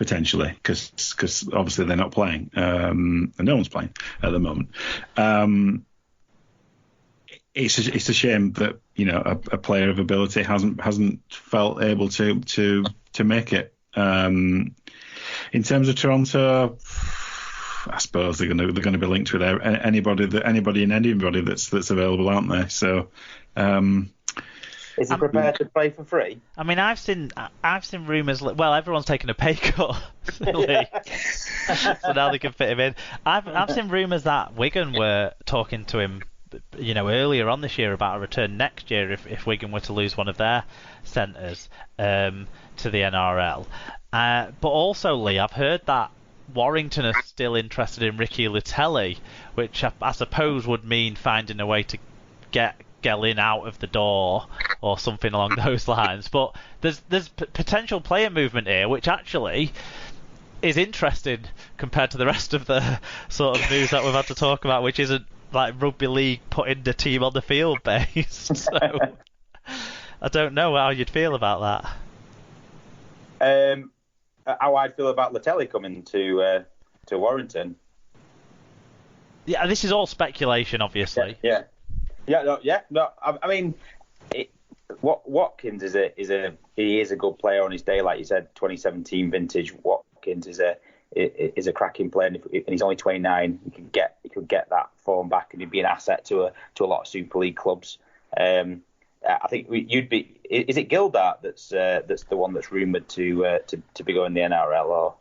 potentially, because obviously they're not playing, and no one's playing at the moment. It's a shame that a player of ability hasn't felt able to make it. In terms of Toronto, I suppose they're going to be linked with anybody that's available, aren't they? So, is he prepared to play for free? I mean, I've seen rumours. Well, everyone's taken a pay cut, Leigh, so now they can fit him in. I've seen rumours that Wigan were talking to him, earlier on this year about a return next year if Wigan were to lose one of their centres to the NRL. But also, Leigh, I've heard that Warrington are still interested in Ricky Latelli, which I suppose would mean finding a way to get Gellin out of the door or something along those lines. But there's potential player movement here, which actually is interesting compared to the rest of the sort of news that we've had to talk about, which isn't like rugby league putting the team on the field based. So I don't know how you'd feel about that. How I'd feel about Latelli coming to Warrington. Yeah, this is all speculation, obviously. Yeah. No, I mean, Watkins is a good player on his day, like you said, 2017 vintage. Watkins is a cracking player, and he's only 29. He could get that form back, and he'd be an asset to a lot of Super League clubs. I think you'd be. Is it Gildart that's the one that's rumoured to be going the NRL? Or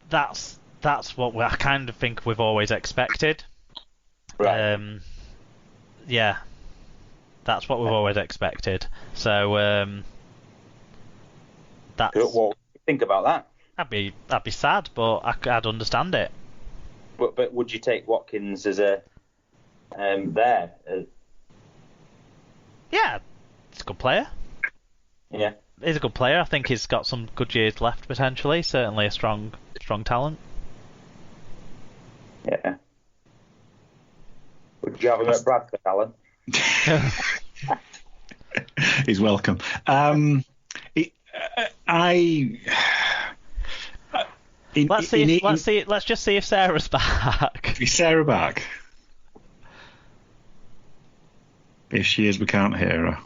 that's what I kind of think we've always expected. Right. Yeah, that's what we've always expected. So that's. What do you think about that? I'd be sad, but I'd understand it. But would you take Watkins as a there? Yeah, he's a good player. Yeah, he's a good player. I think he's got some good years left potentially. Certainly a strong talent. Yeah. Would you have him at Bradford, Alan? He's welcome. Let's just see if Sarah's back. Is Sarah back? If she is, we can't hear her.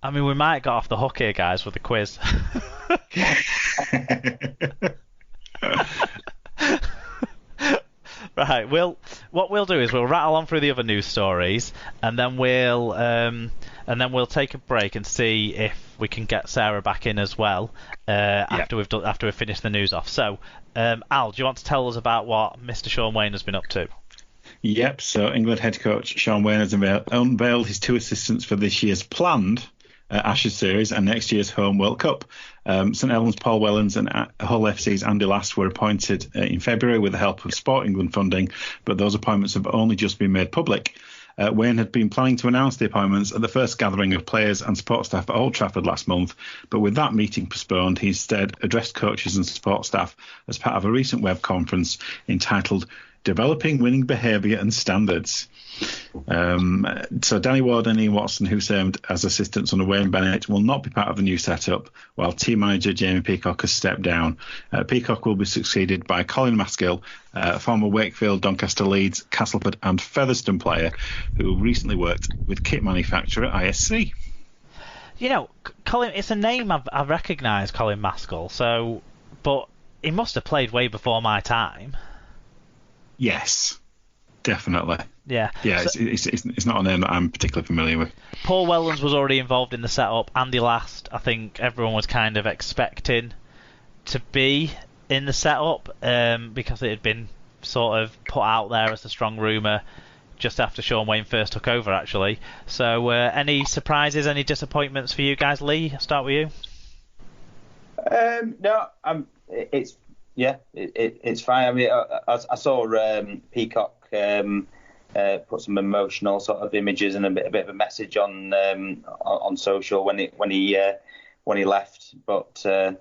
I mean, we might get off the hook here, guys, with the quiz. Right. What we'll do is we'll rattle on through the other news stories, and then we'll take a break and see if we can get Sarah back in as well after we've finished the news off. So, Al, do you want to tell us about what Mr. Sean Wayne has been up to? Yep. So England head coach Sean Wayne has unveiled his two assistants for this year's planned Ashes series and next year's home World Cup. St Helens Paul Wellens and Hull FC's Andy Last were appointed in February with the help of Sport England funding, but those appointments have only just been made public. Wayne had been planning to announce the appointments at the first gathering of players and support staff at Old Trafford last month, but with that meeting postponed, he instead addressed coaches and support staff as part of a recent web conference entitled Developing Winning Behaviour and Standards. So Danny Ward and Ian Watson, who served as assistants under Wayne Bennett, will not be part of the new setup, while team manager Jamie Peacock has stepped down. Peacock will be succeeded by Colin Maskell, former Wakefield, Doncaster Leeds, Castleford and Featherstone player, who recently worked with kit manufacturer ISC. Colin, it's a name I've recognised, Colin Maskell, but he must have played way before my time. Yes, definitely. Yeah. It's not a name that I'm particularly familiar with. Paul Wellens was already involved in the setup. Andy Last, I think everyone was kind of expecting to be in the setup because it had been sort of put out there as a strong rumour just after Sean Wayne first took over, actually. So any surprises, any disappointments for you guys? Leigh, I'll start with you. No, it's fine. I mean, I saw Peacock put some emotional sort of images and a bit of a message on social when he left. But yeah,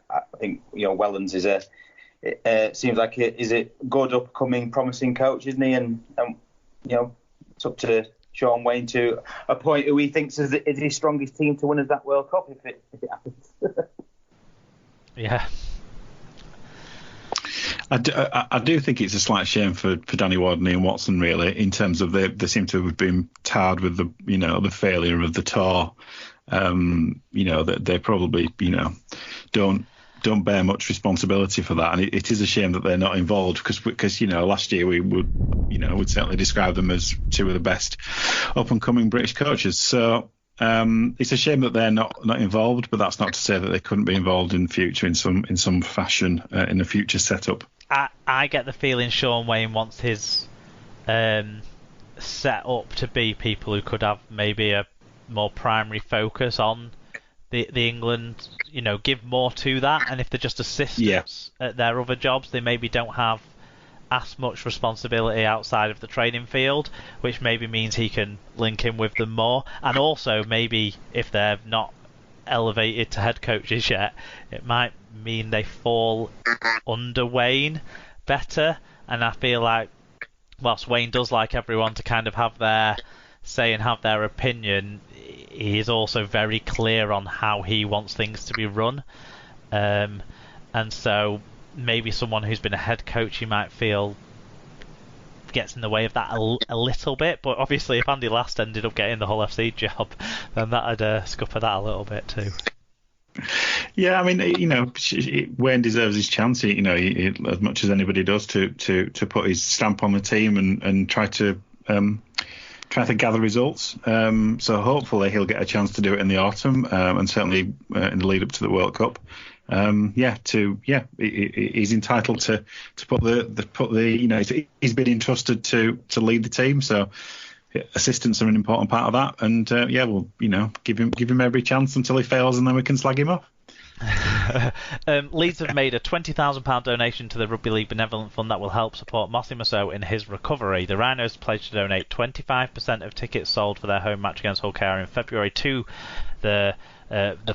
I think Wellens is seems like is a good upcoming promising coach, isn't he? And it's up to Sean Wayne to appoint who he thinks is his strongest team to win us that World Cup if it happens. Yeah. I do think it's a slight shame for Danny Ward and Ian Watson, really, in terms of they seem to have been tarred with the failure of the tour. That they probably don't bear much responsibility for that, and it is a shame that they're not involved because last year we would certainly describe them as two of the best up and coming British coaches. So it's a shame that they're not involved, but that's not to say that they couldn't be involved in future in some fashion in a future setup. I get the feeling Sean Wayne wants his set up to be people who could have maybe a more primary focus on the England, give more to that, and if they're just assistants at their other jobs, they maybe don't have as much responsibility outside of the training field, which maybe means he can link in with them more. And also maybe if they're not elevated to head coaches yet, it might mean they fall under Wayne better. And I feel like whilst Wayne does like everyone to kind of have their say and have their opinion, he's also very clear on how he wants things to be run. And so maybe someone who's been a head coach, you might feel gets in the way of that a little bit. But obviously, if Andy Last ended up getting the Hull FC job, then that'd scupper that a little bit too. Yeah, I mean, Wayne deserves his chance. He, as much as anybody does, to put his stamp on the team and try to gather results. So hopefully he'll get a chance to do it in the autumn, and certainly in the lead up to the World Cup. He's entitled to put the he's been entrusted to lead the team. So assistants are an important part of that, and we'll give him every chance until he fails, and then we can slag him off. Leeds have made a £20,000 donation to the Rugby League Benevolent Fund that will help support Mossy Mousseau in his recovery. The Rhinos pledged to donate 25% of tickets sold for their home match against Hull KR in February to the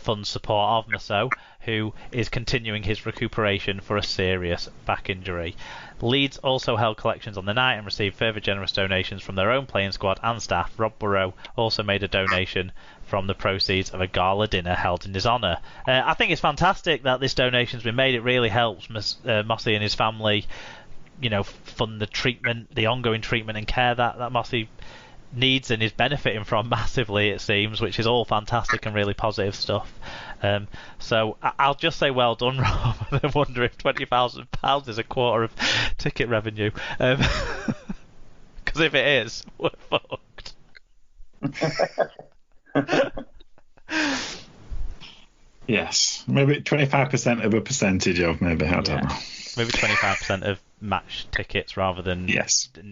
fund's support of Mousseau, who is continuing his recuperation for a serious back injury. Leeds also held collections on the night and received further generous donations from their own playing squad and staff. Rob Burrow also made a donation from the proceeds of a gala dinner held in his honour. I think it's fantastic that this donation's been made. It really helps Mossy and his family, fund the treatment, the ongoing treatment and care that Mossy needs and is benefiting from massively, it seems, which is all fantastic and really positive stuff. So I'll just say well done, rather than wonder if £20,000 is a quarter of ticket revenue. Because if it is, we're fucked. Yes, maybe 25% of a percentage of I don't know. Maybe 25% of match tickets rather than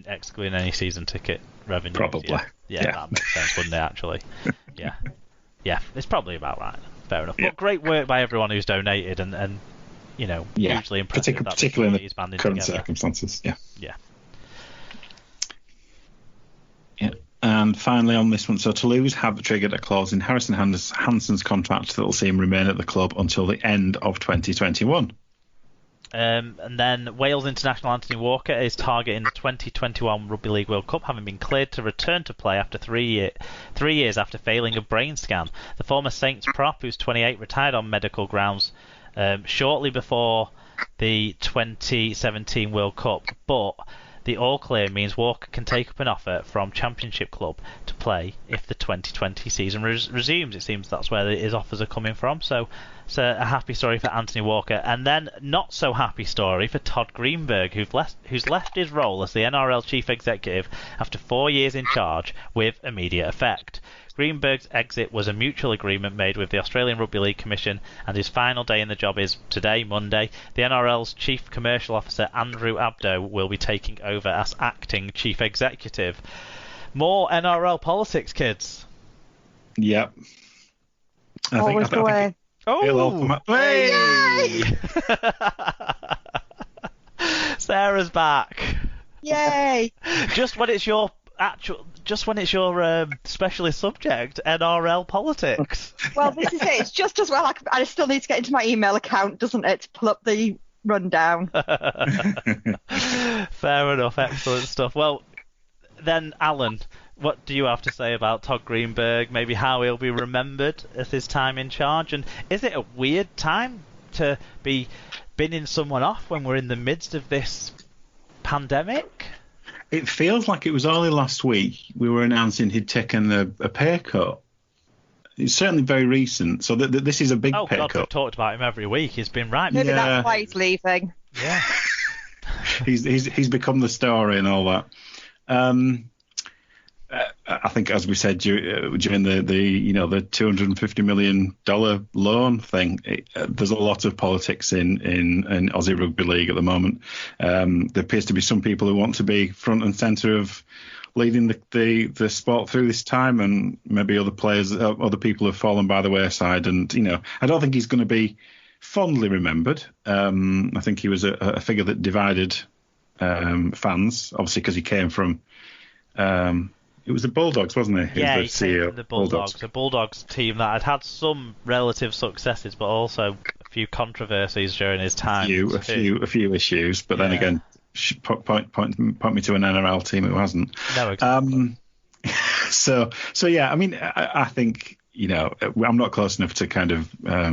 excluding any season ticket revenue. Probably. Yeah, that makes sense, wouldn't it, actually? Yeah, it's probably about right. Fair enough. But great work by everyone who's donated and hugely impressive. Particularly in the current circumstances. Yeah. And finally on this one, so Toulouse have triggered a clause in Harrison Hansen's contract that will see him remain at the club until the end of 2021. And then Wales international Anthony Walker is targeting the 2021 Rugby League World Cup, having been cleared to return to play after 3 years after failing a brain scan. The former Saints prop, who's 28, retired on medical grounds shortly before the 2017 World Cup, but the all clear means Walker can take up an offer from Championship club to play if the 2020 season resumes. It seems that's where his offers are coming from. So it's a happy story for Anthony Walker. And then not so happy story for Todd Greenberg, who's left his role as the NRL chief executive after 4 years in charge with immediate effect. Greenberg's exit was a mutual agreement made with the Australian Rugby League Commission, and his final day in the job is today, Monday. The NRL's Chief Commercial Officer, Andrew Abdo, will be taking over as acting Chief Executive. More NRL politics, kids. Yep. Always the way. Oh! Hey! Sarah's back. Yay! Just when it's your specialist subject, NRL politics. Well, this is it. It's just as well. I still need to get into my email account, doesn't it, to pull up the rundown. Fair enough. Excellent stuff. Well, then, Alan, what do you have to say about Todd Greenberg? Maybe how he'll be remembered as his time in charge? And is it a weird time to be binning someone off when we're in the midst of this pandemic? It feels like it was only last week we were announcing he'd taken a pay cut. It's certainly very recent, so this is a big pay cut. We've talked about him every week. He's been right. Maybe that's why he's leaving. Yeah. he's become the story and all that. I think, as we said during the $250 million loan thing, there's a lot of politics in Aussie Rugby League at the moment. There appears to be some people who want to be front and centre of leading the sport through this time, and maybe other people have fallen by the wayside. And I don't think he's going to be fondly remembered. I think he was a figure that divided fans, obviously because he came from. It was the Bulldogs, wasn't he? Yeah, he came from the Bulldogs. A Bulldogs team that had some relative successes, but also a few controversies during his time. A few issues, but then again, point me to an NRL team who hasn't. No, exactly. So yeah, I mean, I think. I'm not close enough to kind of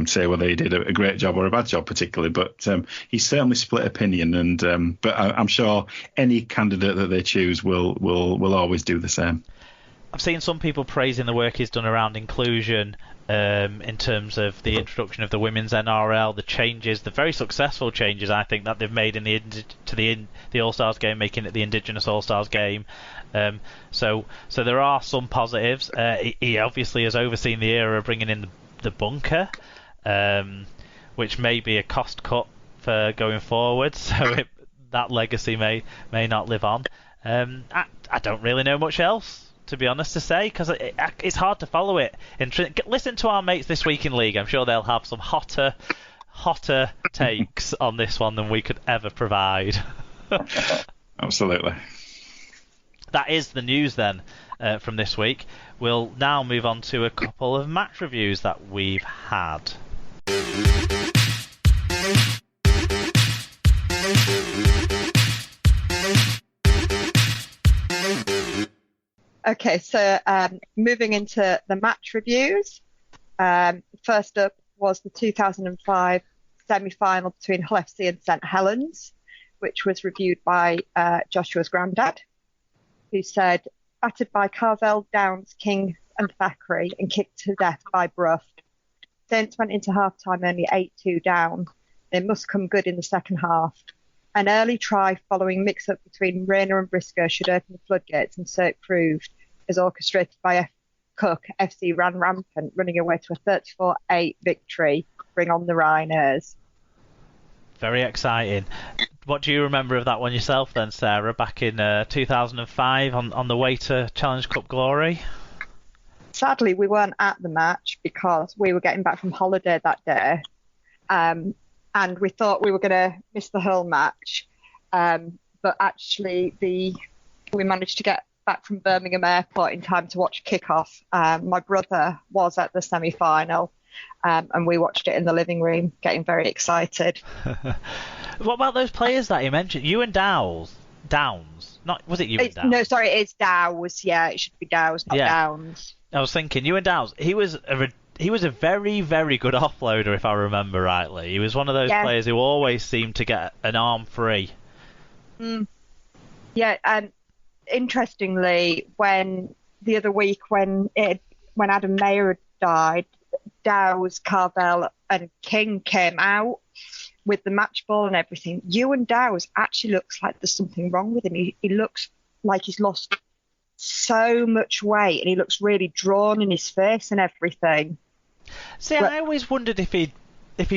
say whether he did a great job or a bad job particularly, but he certainly split opinion, and but I'm sure any candidate that they choose will always do the same. I've seen some people praising the work he's done around inclusion, in terms of the introduction of the women's NRL, the changes, the very successful changes I think that they've made in the All-Stars game, making it the Indigenous All-Stars game. So there are some positives. He obviously has overseen the era of bringing in the bunker, which may be a cost cut for going forward. So that legacy may not live on. I don't really know much else, to be honest, to say, because it's hard to follow it. Listen to our mates this week in league. I'm sure they'll have some hotter takes on this one than we could ever provide. Absolutely. That is the news then from this week. We'll now move on to a couple of match reviews that we've had. Okay, so moving into the match reviews. First up was the 2005 semi-final between Hull FC and St Helens, which was reviewed by Joshua's granddad, who said, battered by Carvel, Downs, King and Thackeray and kicked to death by Bruff. Saints went into half-time only 8-2 down. They must come good in the second half. An early try following mix-up between Rayner and Briscoe should open the floodgates, and so it proved. As orchestrated by Cook, FC ran rampant, running away to a 34-8 victory. Bring on the Rhinos. Very exciting. What do you remember of that one yourself then, Sarah, back in 2005 on the way to Challenge Cup glory? Sadly, we weren't at the match because we were getting back from holiday that day. And we thought we were going to miss the whole match. But actually, we managed to get back from Birmingham Airport in time to watch kick-off. My brother was at the semi-final, and we watched it in the living room, getting very excited. What about those players that you mentioned? You and Downs? Was it you and Downs? No, sorry, it's Downs. Yeah, it should be Downs, not Downs. I was thinking, you and Downs. He was a very, very good offloader, if I remember rightly. He was one of those players who always seemed to get an arm free. Yeah, and interestingly, the other week when Adam Mayer had died, Dowes, Carvel and King came out with the match ball and everything. Ewan Dowes actually looks like there's something wrong with him. He looks like he's lost so much weight, and he looks really drawn in his face and everything. See, I always wondered if he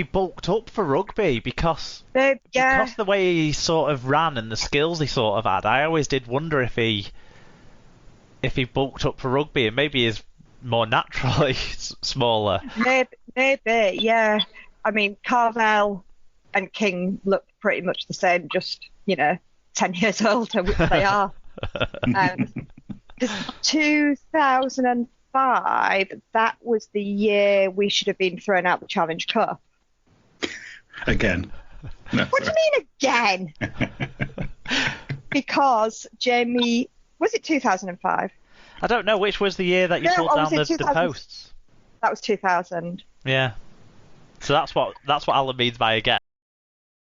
bulked up for rugby because the way he sort of ran and the skills he sort of had. I always did wonder if he bulked up for rugby, and maybe is more naturally smaller. Maybe, yeah. I mean, Carvel and King look pretty much the same, just 10 years older, which they are. 2005, that was the year we should have been thrown out the Challenge Cup. Again. No, what do you mean again? Because Jamie, was it 2005? I don't know, which was the year that you pulled down the posts? That was 2000. Yeah. So that's what Alan means by again.